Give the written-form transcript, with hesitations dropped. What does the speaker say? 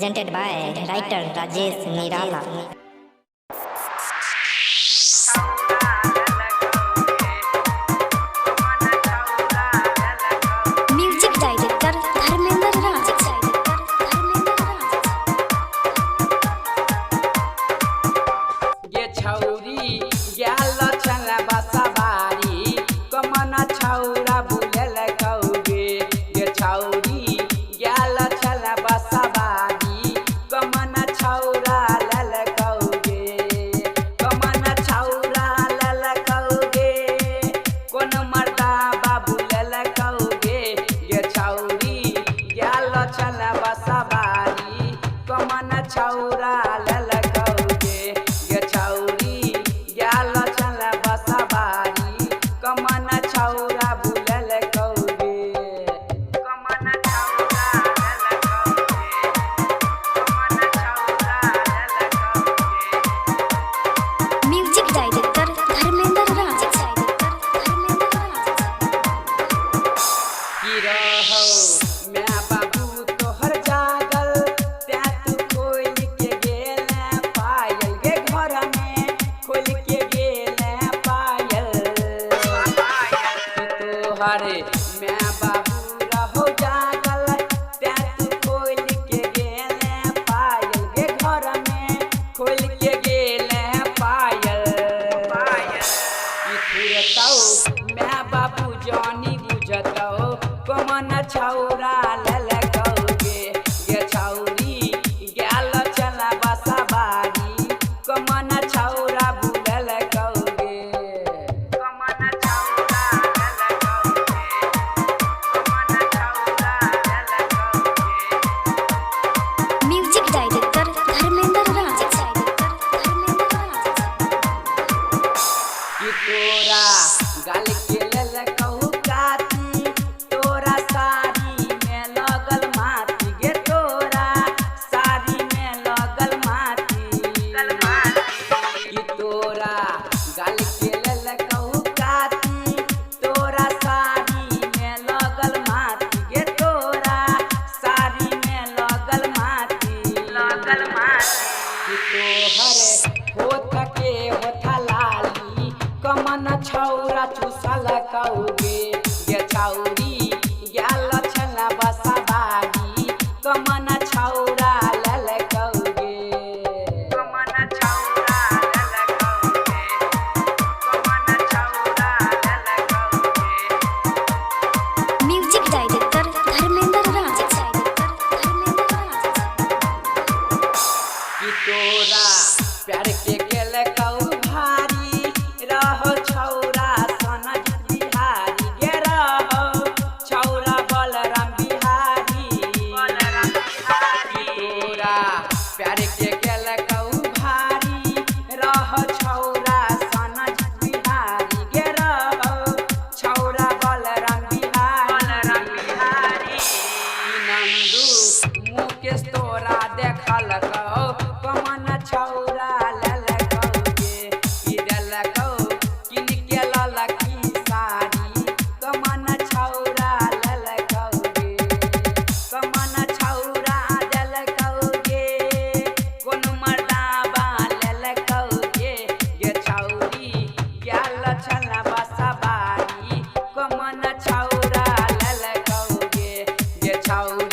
presented by writer Rajesh Nirala. Music director Dharmendra Raj. ये छौरी गेल छला बसवारी कमन छौरा भूलल कौगे। ये छौरी गेल छला बसवारी कमन छौरा लल कौगे। कमन छौरा लल कौगे कोन मर्दा बाबू लल कौगे। ये छौरी गेल छला बसवारी कमन छौरा लल कौगे। ये छौरी गेल छला बसवारी कमन छौरा भूलल कौगे। कमन छौरा लल कौगे। कमन छौरा लल कौगे। म्यूजिक डायरेक्टर धर्मेंद्र राज। की रहो मैं बाबू तोहर जागल त्या तू खोल के गेल पायल गे घर में खोल के गेल पायल। तोहर मैं बाबू रहो जागल त्या तू खोल के गेल पायल गे घर में खोल के गेल पायल। फिरतौ मैं बाबू जानी बुझतौ कमन छौरा लल कौगे। ये छौरी गेल छला बसवारी कमन छौरा भूलल कौगे। कमन छौरा लल कौगे। कमन छौरा लल कौगे। म्यूजिक डायरेक्टर धर्मेंद्र राज। कि तोरा गाल के लल कहू काती तोरा साड़ी में लगल माटी गे। तोरा साड़ी में लगल माटी। कि तोरा गाल के लल कहू काती तोरा साड़ी में लगल माटी गे। तोरा साड़ी में लगल माटी। कि तोहर होठ के होठा लाली कमन छौरा चूसल कौगे। ये छौरी गेल छला बसवारी कमन छौरा लल कौगे। कमन छौरा लल कौगे। कमन छौरा लल कौगे। म्यूजिक डायरेक्टर धर्मेंद्र राज। कि तोरा प्यार के गेल कहू भारी रहो छौरा सनज बिहारी गे। रहो छौरा बलराम बिहारी। कि तोरा प्यार के गेल कहू भारी रहो छौरा सनज बिहारी गे। रहो छौरा बलराम बिहारी। नंदू मुकेश तोरा देखल कहो कमन छौरा लल कौगे। कि दल कौ किन के ललकी साड़ी कमन छौरा लल कौगे। कमन छौरा लल कौगे कोन मर्दाबा लल कौगे। ये छौरी गेल छला बसवारी कमन छौरा लल कौगे। ये छौरी